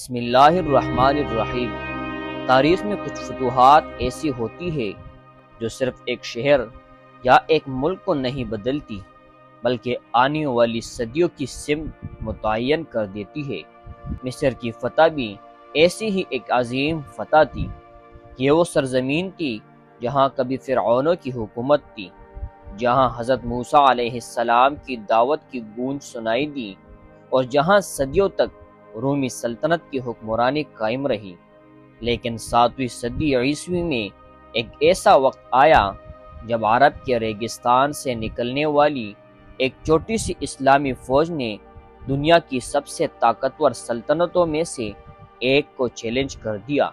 بسم اللہ الرحمن الرحیم۔ تاریخ میں کچھ فتوحات ایسی ہوتی ہے جو صرف ایک شہر یا ایک ملک کو نہیں بدلتی بلکہ آنے والی صدیوں کی سمت متعین کر دیتی ہے۔ مصر کی فتح بھی ایسی ہی ایک عظیم فتح تھی۔ یہ وہ سرزمین تھی جہاں کبھی فرعونوں کی حکومت تھی، جہاں حضرت موسیٰ علیہ السلام کی دعوت کی گونج سنائی دی اور جہاں صدیوں تک رومی سلطنت کی حکمرانی قائم رہی۔ لیکن 7ویں صدی عیسوی میں ایک ایسا وقت آیا جب عرب کے ریگستان سے نکلنے والی ایک چھوٹی سی اسلامی فوج نے دنیا کی سب سے طاقتور سلطنتوں میں سے ایک کو چیلنج کر دیا۔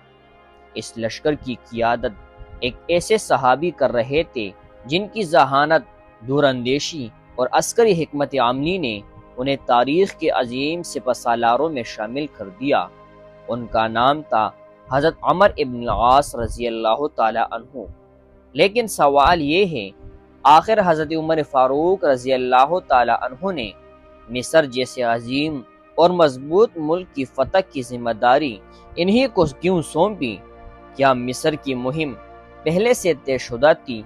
اس لشکر کی قیادت ایک ایسے صحابی کر رہے تھے جن کی ذہانت، دور اندیشی اور عسکری حکمت عملی نے انہیں تاریخ کے عظیم سپہ سالاروں میں شامل کر دیا۔ ان کا نام تھا حضرت عمر ابن العاص رضی اللہ تعالی عنہ۔ لیکن سوال یہ ہے، آخر حضرت عمر فاروق رضی اللہ تعالی عنہ نے مصر جیسے عظیم اور مضبوط ملک کی فتح کی ذمہ داری انہی کو کیوں سونپی؟ کیا مصر کی مہم پہلے سے طے شدہ تھی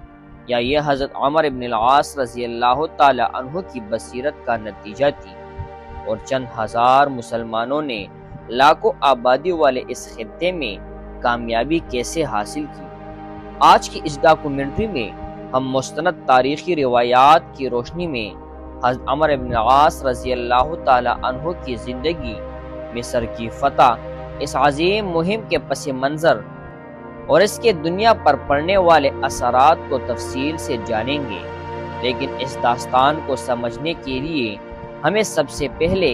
یا یہ حضرت عمر ابن العاص رضی اللہ تعالی عنہ کی بصیرت کا نتیجہ تھی؟ اور چند ہزار مسلمانوں نے لاکھوں آبادی والے اس خطے میں کامیابی کیسے حاصل کی؟ آج کی اس ڈاکومنٹری میں ہم مستند تاریخی روایات کی روشنی میں حضرت عمر ابن العاص رضی اللہ تعالی عنہ کی زندگی، مصر کی فتح، اس عظیم مہم کے پس منظر اور اس کے دنیا پر پڑنے والے اثرات کو تفصیل سے جانیں گے۔ لیکن اس داستان کو سمجھنے کے لیے ہمیں سب سے پہلے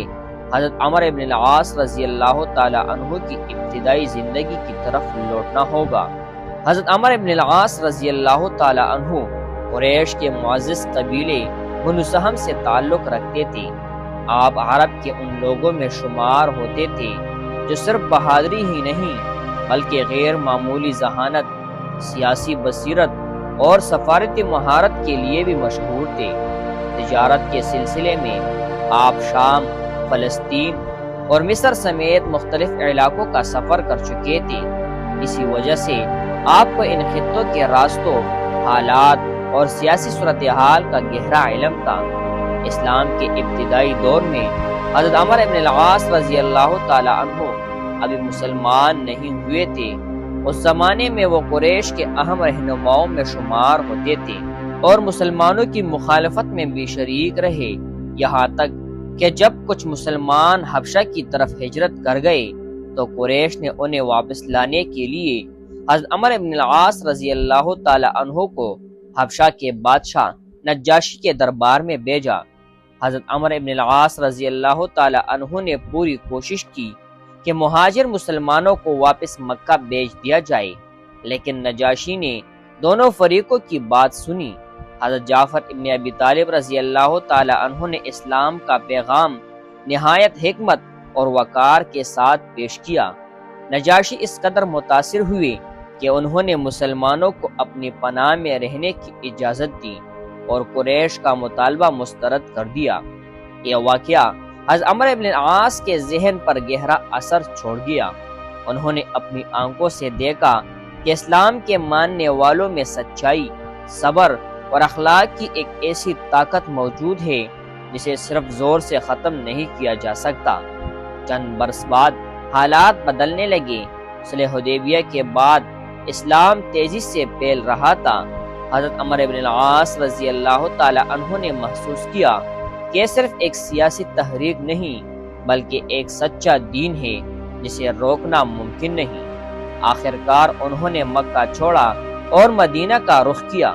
حضرت عمر ابن العاص رضی اللہ تعالی عنہ کی ابتدائی زندگی کی طرف لوٹنا ہوگا۔ حضرت عمر ابن العاص رضی اللہ تعالی عنہ قریش کے معزز قبیلے بنو سہم سے تعلق رکھتے تھے۔ آپ عرب کے ان لوگوں میں شمار ہوتے تھے جو صرف بہادری ہی نہیں بلکہ غیر معمولی ذہانت، سیاسی بصیرت اور سفارتی مہارت کے لیے بھی مشہور تھے۔ تجارت کے سلسلے میں آپ شام، فلسطین اور مصر سمیت مختلف علاقوں کا سفر کر چکے تھے۔ اسی وجہ سے آپ کو ان خطوں کے راستوں، حالات اور سیاسی صورتحال کا گہرا علم تھا۔ اسلام کے ابتدائی دور میں حضرت عمر ابن العاص رضی اللہ تعالی عنہ ابھی مسلمان نہیں ہوئے تھے۔ اس زمانے میں وہ قریش کے اہم رہنماؤں میں شمار ہوتے تھے اور مسلمانوں کی مخالفت میں بھی شریک رہے، یہاں تک کہ جب کچھ مسلمان حبشہ کی طرف ہجرت کر گئے تو قریش نے انہیں واپس لانے کے لیے حضرت عمر ابن العاص رضی اللہ تعالی عنہ کو حبشہ کے بادشاہ نجاشی کے دربار میں بھیجا۔ حضرت عمر ابن العاص رضی اللہ تعالی عنہ نے پوری کوشش کی کہ مہاجر مسلمانوں کو واپس مکہ بھیج دیا جائے، لیکن نجاشی نے دونوں فریقوں کی بات سنی۔ حضرت جعفر ابن ابی طالب رضی اللہ تعالی عنہ نے اسلام کا پیغام نہایت حکمت اور وقار کے ساتھ پیش کیا۔ نجاشی اس قدر متاثر ہوئے کہ انہوں نے مسلمانوں کو اپنی پناہ میں رہنے کی اجازت دی اور قریش کا مطالبہ مسترد کر دیا۔ یہ واقعہ حضرت عمر ابن العاص کے ذہن پر گہرا اثر چھوڑ گیا۔ انہوں نے اپنی آنکھوں سے دیکھا کہ اسلام کے ماننے والوں میں سچائی، صبر اور اخلاق کی ایک ایسی طاقت موجود ہے جسے صرف زور سے ختم نہیں کیا جا سکتا۔ چند برس بعد حالات بدلنے لگے۔ صلح حدیبیہ کے بعد اسلام تیزی سے پھیل رہا تھا۔ حضرت عمر ابن العاص رضی اللہ تعالی عنہ نے محسوس کیا کہ یہ صرف ایک سیاسی تحریک نہیں بلکہ ایک سچا دین ہے جسے روکنا ممکن نہیں۔ آخرکار انہوں نے مکہ چھوڑا اور مدینہ کا رخ کیا۔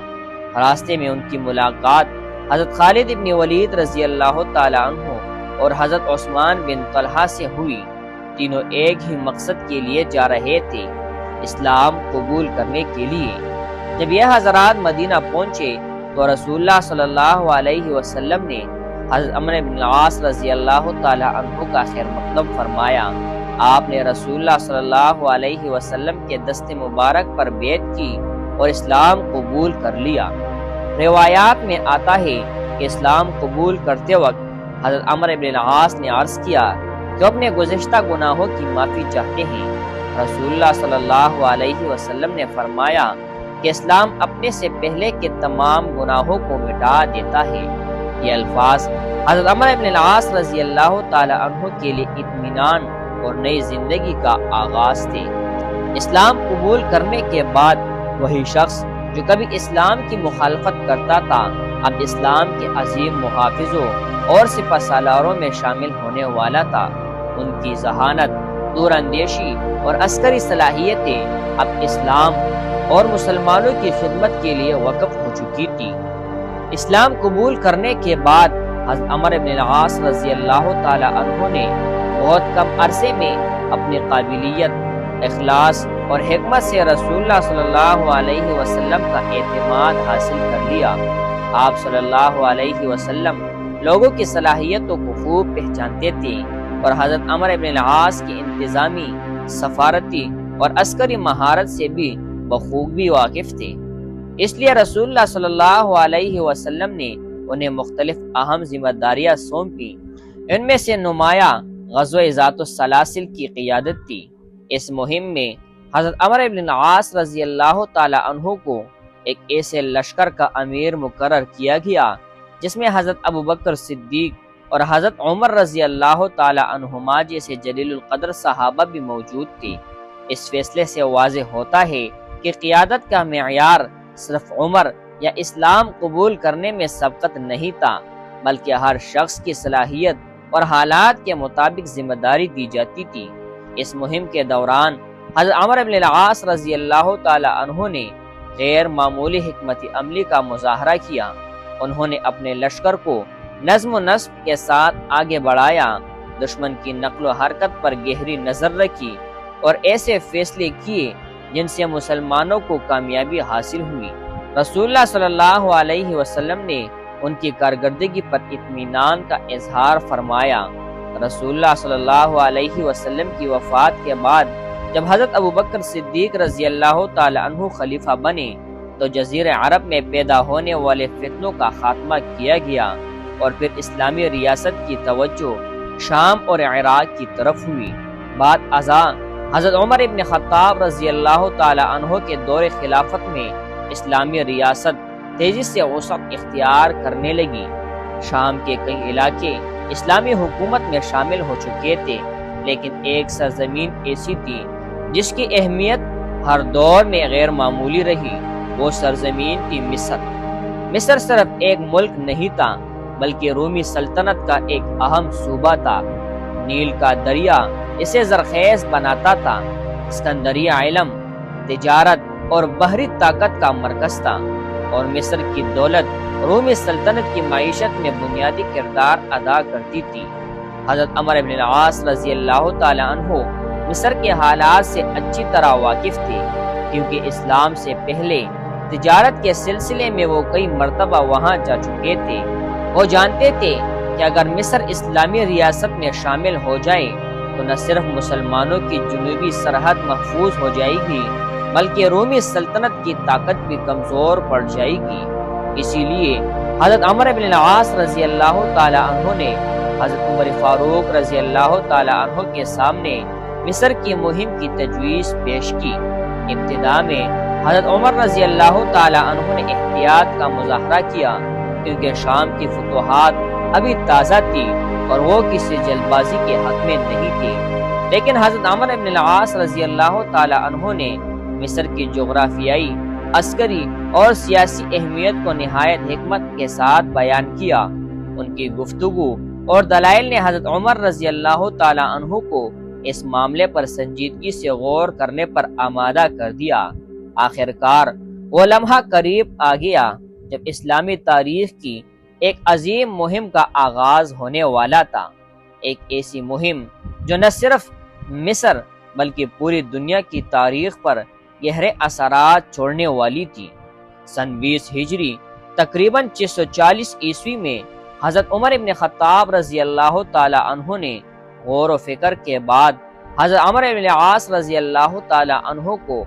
راستے میں ان کی ملاقات حضرت خالد ابن ولید رضی اللہ تعالی عنہ اور حضرت عثمان بن طلحہ سے ہوئی۔ تینوں ایک ہی مقصد کے لیے جا رہے تھے، اسلام قبول کرنے کے لیے۔ جب یہ حضرات مدینہ پہنچے تو رسول اللہ صلی اللہ علیہ وسلم نے حضرت عمر بن العاص رضی اللہ تعالی عنہ کا خیر مقدم فرمایا۔ آپ نے رسول اللہ صلی اللہ علیہ وسلم کے دست مبارک پر بیعت کی اور اسلام قبول کر لیا۔ روایات میں آتا ہے کہ اسلام قبول کرتے وقت حضرت عمر بن العاص نے عرض کیا جو اپنے گزشتہ گناہوں کی معافی چاہتے ہیں۔ رسول اللہ صلی اللہ علیہ وسلم نے فرمایا کہ اسلام اپنے سے پہلے کے تمام گناہوں کو مٹا دیتا ہے۔ یہ الفاظ حضرت عمر بن العاص رضی اللہ تعالی عنہ کے لیے اطمینان اور نئی زندگی کا آغاز تھے۔ اسلام قبول کرنے کے بعد وہی شخص جو کبھی اسلام کی مخالفت کرتا تھا اب اسلام کے عظیم محافظوں اور سپہ سالاروں میں شامل ہونے والا تھا۔ ان کی ذہانت، دور اندیشی اور عسکری صلاحیتیں اب اسلام اور مسلمانوں کی خدمت کے لیے وقف ہو چکی تھی۔ اسلام قبول کرنے کے بعد حضرت عمر بن العاص رضی اللہ تعالی عنہ نے بہت کم عرصے میں اپنی قابلیت، اخلاص اور حکمت سے رسول اللہ صلی اللہ علیہ وسلم کا اعتماد حاصل کر لیا۔ آپ صلی اللہ علیہ وسلم لوگوں کی صلاحیتوں کو خوب پہچانتے تھے اور حضرت عمر بن العاص کی انتظامی، سفارتی اور عسکری مہارت سے بھی بخوبی واقف تھے۔ اس لیے رسول اللہ صلی اللہ علیہ وسلم نے انہیں مختلف اہم ذمہ داریاں سونپی۔ ان میں سے نمایاں غزوہ ذات السلاسل کی قیادت تھی۔ اس مہم میں حضرت عمر بن العاص رضی اللہ تعالی عنہ کو ایک ایسے لشکر کا امیر مقرر کیا گیا جس میں حضرت ابوبکر صدیق اور حضرت عمر رضی اللہ تعالی عنہما جیسے جلیل القدر صحابہ بھی موجود تھے۔ اس فیصلے سے واضح ہوتا ہے کہ قیادت کا معیار صرف عمر یا اسلام قبول کرنے میں سبقت نہیں تھا، بلکہ ہر شخص کی صلاحیت اور حالات کے مطابق ذمہ داری دی جاتی تھی۔ اس مہم کے دوران حضرت عمر بن العاص رضی اللہ تعالی عنہ نے غیر معمولی حکمت عملی کا مظاہرہ کیا۔ انہوں نے اپنے لشکر کو نظم و نسق کے ساتھ آگے بڑھایا، دشمن کی نقل و حرکت پر گہری نظر رکھی اور ایسے فیصلے کیے جن سے مسلمانوں کو کامیابی حاصل ہوئی۔ رسول اللہ صلی اللہ علیہ وسلم نے ان کی کارکردگی پر اطمینان کا اظہار فرمایا۔ رسول اللہ صلی اللہ علیہ وسلم کی وفات کے بعد جب حضرت ابوبکر صدیق رضی اللہ تعالی عنہ خلیفہ بنے تو جزیرہ عرب میں پیدا ہونے والے فتنوں کا خاتمہ کیا گیا اور پھر اسلامی ریاست کی توجہ شام اور عراق کی طرف ہوئی۔ بعد ازاں حضرت عمر ابن خطاب رضی اللہ تعالی عنہ کے دور خلافت میں اسلامی ریاست تیزی سے وسعت اختیار کرنے لگی۔ شام کے کئی علاقے اسلامی حکومت میں شامل ہو چکے تھے، لیکن ایک سرزمین ایسی تھی جس کی اہمیت ہر دور میں غیر معمولی رہی۔ وہ سرزمین تھی مصر۔ مصر صرف ایک ملک نہیں تھا بلکہ رومی سلطنت کا ایک اہم صوبہ تھا۔ نیل کا دریا اسے زرخیز بناتا تھا۔ اسکندریہ علم، تجارت اور بحری طاقت کا مرکز تھا، اور مصر کی دولت رومی سلطنت کی معیشت میں بنیادی کردار ادا کرتی تھی۔ حضرت عمر بن العاص رضی اللہ تعالی عنہ مصر کے حالات سے اچھی طرح واقف تھے، کیونکہ اسلام سے پہلے تجارت کے سلسلے میں وہ کئی مرتبہ وہاں جا چکے تھے۔ وہ جانتے تھے کہ اگر مصر اسلامی ریاست میں شامل ہو جائے تو نہ صرف مسلمانوں کی جنوبی سرحد محفوظ ہو جائے گی بلکہ رومی سلطنت کی طاقت بھی کمزور پڑ جائے گی۔ اسی لیے حضرت عمر بن العاص رضی اللہ تعالی عنہ نے حضرت عمر فاروق رضی اللہ تعالی عنہ کے سامنے مصر کی مہم کی تجویز پیش کی۔ ابتدا میں حضرت عمر رضی اللہ تعالی عنہ نے احتیاط کا مظاہرہ کیا، کیونکہ شام کی فتوحات ابھی تازہ تھی اور وہ کسی جلد بازی کے حق میں نہیں تھی۔ لیکن حضرت عمر بن العاص رضی اللہ تعالی عنہ نے مصر کی جغرافیائی، عسکری اور سیاسی اہمیت کو نہایت حکمت کے ساتھ بیان کیا۔ ان کی گفتگو اور دلائل نے حضرت عمر رضی اللہ تعالی عنہ کو اس معاملے پر سنجیدگی سے غور کرنے پر آمادہ کر دیا۔ آخرکار وہ لمحہ قریب آ گیا جب اسلامی تاریخ کی ایک عظیم مہم کا آغاز ہونے والا تھا، ایک ایسی مہم جو نہ صرف مصر بلکہ پوری دنیا کی تاریخ پر گہرے اثرات چھوڑنے والی تھی۔ سن 20 ہجری تقریباً 640 عیسوی میں حضرت عمر ابن خطاب رضی اللہ تعالی عنہ نے غور و فکر کے بعد حضرت عمر بن العاص رضی اللہ تعالی عنہ کو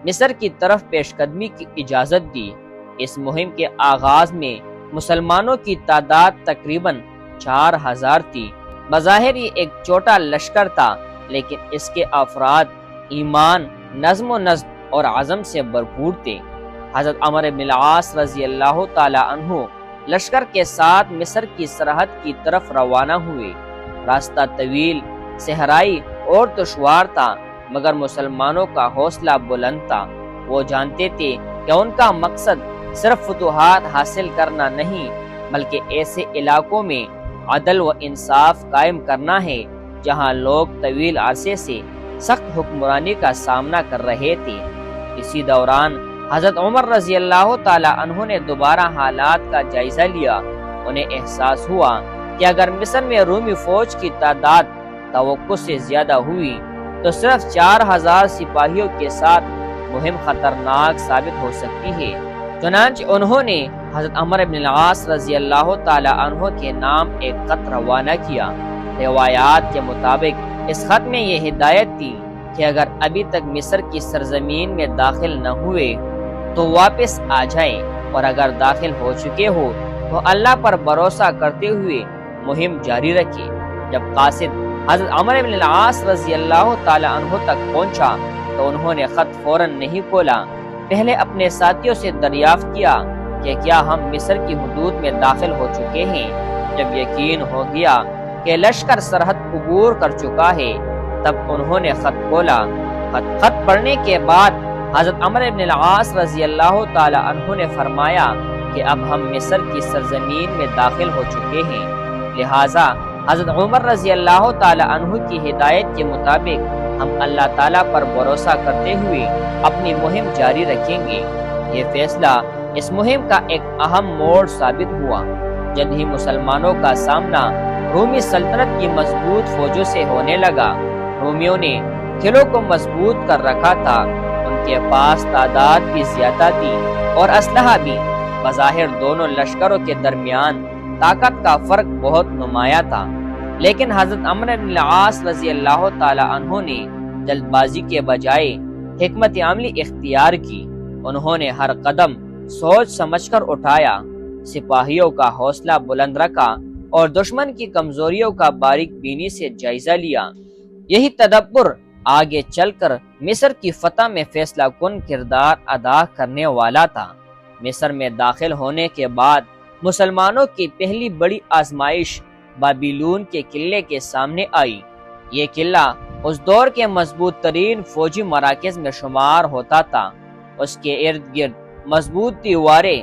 مصر کی طرف پیش قدمی کی اجازت دی۔ اس مہم کے آغاز میں مسلمانوں کی تعداد تقریباً 4000 تھی۔ بظاہر یہ ایک چھوٹا لشکر تھا، لیکن اس کے افراد ایمان، نظم و نسق اور عزم سے بھرپور تھے۔ حضرت عمرو بن العاص رضی اللہ تعالی عنہ لشکر کے ساتھ مصر کی سرحد کی طرف روانہ ہوئے۔ راستہ طویل، صحرائی اور دشوار تھا، مگر مسلمانوں کا حوصلہ بلند تھا۔ وہ جانتے تھے کہ ان کا مقصد صرف فتوحات حاصل کرنا نہیں، بلکہ ایسے علاقوں میں عدل و انصاف قائم کرنا ہے جہاں لوگ طویل عرصے سے سخت حکمرانی کا سامنا کر رہے تھے۔ اسی دوران حضرت عمر رضی اللہ تعالی عنہ نے دوبارہ حالات کا جائزہ لیا۔ انہیں احساس ہوا کہ اگر مصر میں رومی فوج کی تعداد توقع سے زیادہ ہوئی تو صرف 4000 سپاہیوں کے ساتھ مہم خطرناک ثابت ہو سکتی ہے۔ چنانچہ انہوں نے حضرت عمرو بن العاص رضی اللہ تعالی عنہ کے نام ایک خط روانہ کیا۔ روایات کے مطابق اس خط میں یہ ہدایت تھی کہ اگر ابھی تک مصر کی سرزمین میں داخل نہ ہوئے تو واپس آ جائیں، اور اگر داخل ہو چکے ہو تو اللہ پر بھروسہ کرتے ہوئے مہم جاری رکھے۔ جب قاصد حضرت عمرو بن العاص رضی اللہ تعالی عنہ تک پہنچا تو انہوں نے خط فوراً نہیں کھولا، پہلے اپنے ساتھیوں سے دریافت کیا کہ کیا ہم مصر کی حدود میں داخل ہو چکے ہیں۔ جب یقین ہو گیا کہ لشکر سرحد عبور کر چکا ہے تب انہوں نے خط کھولا۔ خط پڑھنے کے بعد حضرت عمرو بن العاص رضی اللہ تعالی عنہ نے فرمایا کہ اب ہم مصر کی سرزمین میں داخل ہو چکے ہیں، لہٰذا حضرت عمر رضی اللہ تعالی عنہ کی ہدایت کے مطابق ہم اللہ تعالیٰ پر بھروسہ کرتے ہوئے اپنی مہم جاری رکھیں گے۔ یہ فیصلہ اس مہم کا ایک اہم موڑ ثابت ہوا۔ جلد ہی مسلمانوں کا سامنا رومی سلطنت کی مضبوط فوجوں سے ہونے لگا۔ رومیوں نے قلعوں کو مضبوط کر رکھا تھا، ان کے پاس تعداد بھی زیادہ تھی اور اسلحہ بھی۔ بظاہر دونوں لشکروں کے درمیان طاقت کا فرق بہت نمایاں تھا، لیکن حضرت عمرو بن العاص رضی اللہ تعالی عنہ نے جلد بازی کے بجائے حکمت عملی اختیار کی۔ انہوں نے ہر قدم سوچ سمجھ کر اٹھایا، سپاہیوں کا حوصلہ بلند رکھا اور دشمن کی کمزوریوں کا باریک بینی سے جائزہ لیا۔ یہی تدبر آگے چل کر مصر کی فتح میں فیصلہ کن کردار ادا کرنے والا تھا۔ مصر میں داخل ہونے کے بعد مسلمانوں کی پہلی بڑی آزمائش بابلون کے قلعے کے سامنے آئی۔ یہ قلعہ اس دور کے مضبوط ترین فوجی مراکز میں شمار ہوتا تھا۔ اس کے ارد گرد مضبوط دیواریں،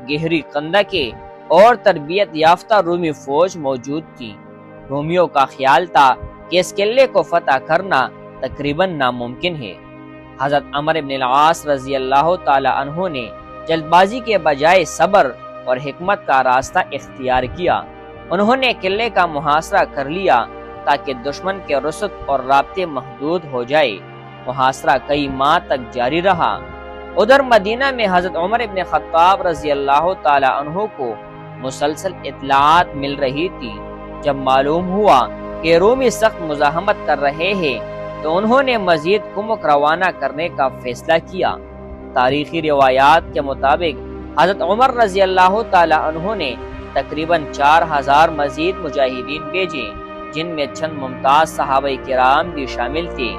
گہری خندقیں اور تربیت یافتہ رومی فوج موجود تھی۔ رومیوں کا خیال تھا کہ اس قلعے کو فتح کرنا تقریباً ناممکن ہے۔ حضرت عمرو بن العاص رضی اللہ تعالی عنہ نے جلد بازی کے بجائے صبر اور حکمت کا راستہ اختیار کیا۔ انہوں نے قلعے کا محاصرہ کر لیا تاکہ دشمن کے رسد اور رابطے محدود ہو جائے۔ محاصرہ کئی ماہ تک جاری رہا۔ ادھر مدینہ میں حضرت عمر بن خطاب رضی اللہ تعالی عنہ کو مسلسل اطلاعات مل رہی تھی۔ جب معلوم ہوا کہ رومی سخت مزاحمت کر رہے ہیں تو انہوں نے مزید کمک روانہ کرنے کا فیصلہ کیا۔ تاریخی روایات کے مطابق حضرت عمر رضی اللہ تعالی عنہ نے تقریباً 4000 مزید مجاہدین بھیجے، جن میں چند ممتاز صحابہ کرام بھی شامل تھے،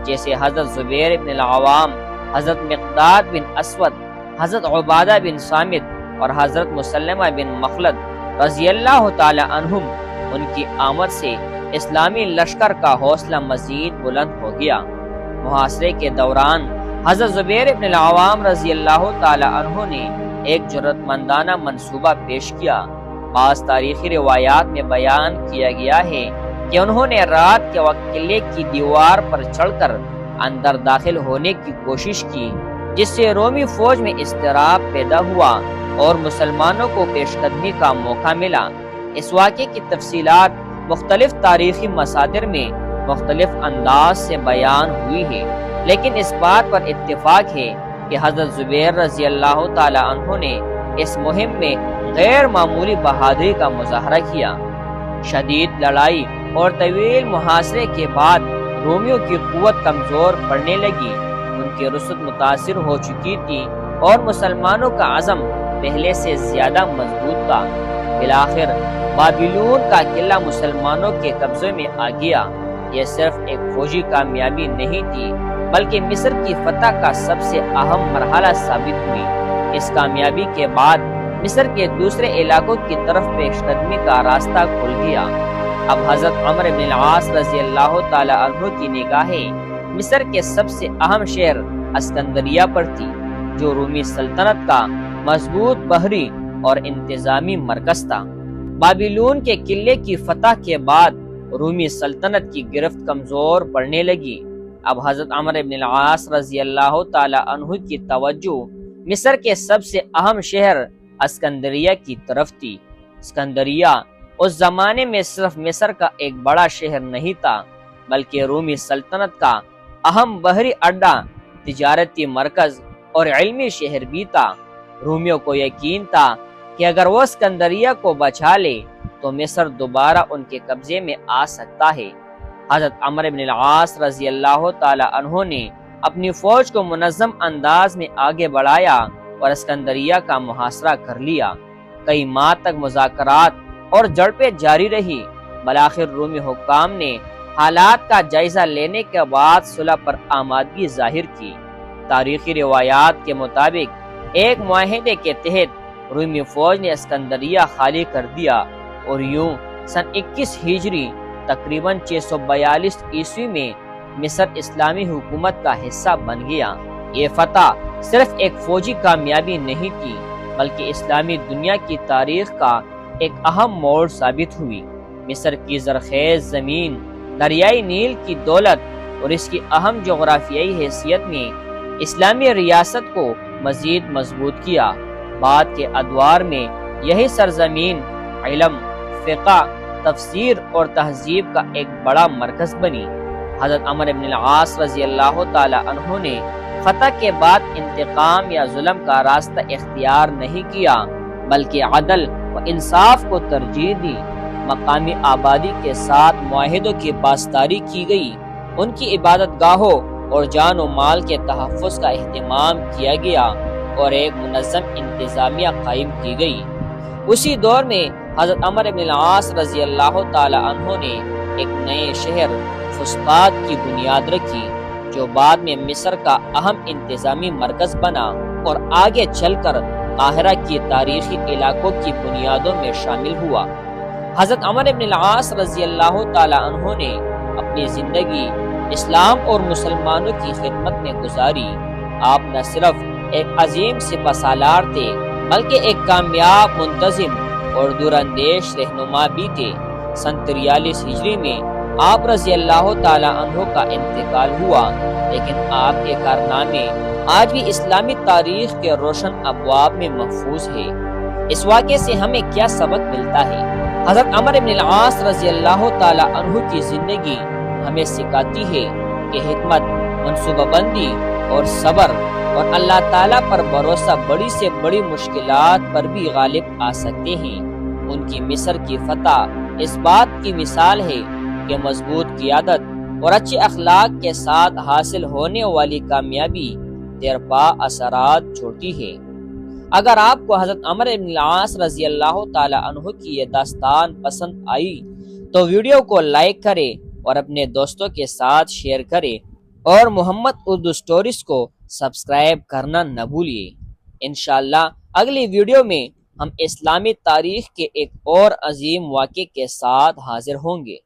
جیسے حضرت زبیر بن العوام، حضرت مقداد بن اسود، حضرت عبادہ بن صامت اور حضرت مسلمہ بن مخلد رضی اللہ تعالی عنہم۔ ان کی آمد سے اسلامی لشکر کا حوصلہ مزید بلند ہو گیا۔ محاصرے کے دوران حضرت زبیر بن العوام رضی اللہ تعالی عنہ نے ایک جرأت مندانہ منصوبہ پیش کیا۔ بعض تاریخی روایات میں بیان کیا گیا ہے کہ انہوں نے رات کے وقت قلعے کی دیوار پر چڑھ کر اندر داخل ہونے کی کوشش کی، جس سے رومی فوج میں اضطراب پیدا ہوا اور مسلمانوں کو پیش قدمی کا موقع ملا۔ اس واقعے کی تفصیلات مختلف تاریخی مصادر میں مختلف انداز سے بیان ہوئی ہے، لیکن اس بات پر اتفاق ہے کہ حضرت زبیر رضی اللہ تعالی عنہ نے اس مہم میں غیر معمولی بہادری کا مظاہرہ کیا۔ شدید لڑائی اور طویل محاصرے کے بعد رومیوں کی قوت کمزور پڑنے لگی، ان کی رسد متاثر ہو چکی تھی اور مسلمانوں کا عزم پہلے سے زیادہ مضبوط تھا۔ بالآخر بابلون کا قلعہ مسلمانوں کے قبضے میں آ گیا۔ یہ صرف ایک فوجی کامیابی نہیں تھی بلکہ مصر کی فتح کا سب سے اہم مرحلہ ثابت ہوئی۔ اس کامیابی کے بعد مصر کے دوسرے علاقوں کی طرف پیش قدمی کا راستہ کھل گیا۔ اب حضرت عمرو بن العاص رضی اللہ تعالی عنہ کی نگاہیں مصر کے سب سے اہم شہر اسکندریہ پر تھی، جو رومی سلطنت کا مضبوط بحری اور انتظامی مرکز تھا۔ بابلون کے قلعے کی فتح کے بعد رومی سلطنت کی گرفت کمزور پڑنے لگی۔ اب حضرت عمرو بن العاص رضی اللہ تعالی عنہ کی توجہ مصر کے سب سے اہم شہر اسکندریہ کی طرف تھی۔ اسکندریہ اس زمانے میں صرف مصر کا ایک بڑا شہر نہیں تھا بلکہ رومی سلطنت کا اہم بحری اڈا، تجارتی مرکز اور علمی شہر بھی تھا۔ رومیوں کو یقین تھا کہ اگر وہ اسکندریہ کو بچا لے تو مصر دوبارہ ان کے قبضے میں آ سکتا ہے۔ حضرت عمرو بن العاص رضی اللہ تعالی عنہ نے اپنی فوج کو منظم انداز میں آگے بڑھایا اور اسکندریہ کا محاصرہ کر لیا۔ کئی ماہ تک مذاکرات اور جھڑپیں جاری رہی۔ بالآخر رومی حکام نے حالات کا جائزہ لینے کے بعد صلح پر آمادگی ظاہر کی۔ تاریخی روایات کے مطابق ایک معاہدے کے تحت رومی فوج نے اسکندریہ خالی کر دیا اور یوں سن 21 ہجری تقریباً 642 عیسوی میں مصر اسلامی حکومت کا حصہ بن گیا۔ یہ فتح صرف ایک فوجی کامیابی نہیں تھی بلکہ اسلامی دنیا کی تاریخ کا ایک اہم موڑ ثابت ہوئی۔ مصر کی زرخیز زمین، دریائے نیل کی دولت اور اس کی اہم جغرافیائی حیثیت نے اسلامی ریاست کو مزید مضبوط کیا۔ بعد کے ادوار میں یہی سرزمین علم، فقہ، تفسیر اور تہذیب کا ایک بڑا مرکز بنی۔ حضرت عمرو بن العاص رضی اللہ تعالی عنہ نے فتح کے بعد انتقام یا ظلم کا راستہ اختیار نہیں کیا بلکہ عدل و انصاف کو ترجیح دی۔ مقامی آبادی کے ساتھ معاہدوں کی پاسداری کی گئی، ان کی عبادت گاہوں اور جان و مال کے تحفظ کا اہتمام کیا گیا اور ایک منظم انتظامیہ قائم کی گئی۔ اسی دور میں حضرت عمرو بن العاص رضی اللہ تعالی عنہ نے ایک نئے شہر فسطاط کی بنیاد رکھی، جو بعد میں مصر کا اہم انتظامی مرکز بنا اور آگے چل کر قاہرہ کی تاریخی علاقوں کی بنیادوں میں شامل ہوا۔ حضرت عمرو بن العاص رضی اللہ تعالی عنہ نے اپنی زندگی اسلام اور مسلمانوں کی خدمت میں گزاری۔ آپ نہ صرف ایک عظیم سپہ سالار تھے بلکہ ایک کامیاب، منتظم اور دوراندیش رہنما بھی تھے۔ سن 43 ہجری میں آپ رضی اللہ تعالی عنہ کا انتقال ہوا، لیکن آپ کے کارنامے آج بھی اسلامی تاریخ کے روشن ابواب میں محفوظ ہے۔ اس واقعے سے ہمیں کیا سبق ملتا ہے؟ حضرت عمرو بن العاص رضی اللہ تعالی عنہ کی زندگی ہمیں سکھاتی ہے کہ حکمت، منصوبہ بندی اور صبر اور اللہ تعالیٰ پر بھروسہ بڑی سے بڑی مشکلات پر بھی غالب آ سکتے ہیں۔ ان کی مصر کی فتح اس بات کی مثال ہے کہ مضبوط قیادت اور اچھے اخلاق کے ساتھ حاصل ہونے والی کامیابی دیرپا اثرات چھوڑتی ہے۔ اگر آپ کو حضرت عمرو بن العاص رضی اللہ تعالی عنہ کی یہ داستان پسند آئی تو ویڈیو کو لائک کریں اور اپنے دوستوں کے ساتھ شیئر کریں اور محمد اردو سٹوریز کو سبسکرائب کرنا نہ بھولیے۔ انشاءاللہ اگلی ویڈیو میں ہم اسلامی تاریخ کے ایک اور عظیم واقعے کے ساتھ حاضر ہوں گے۔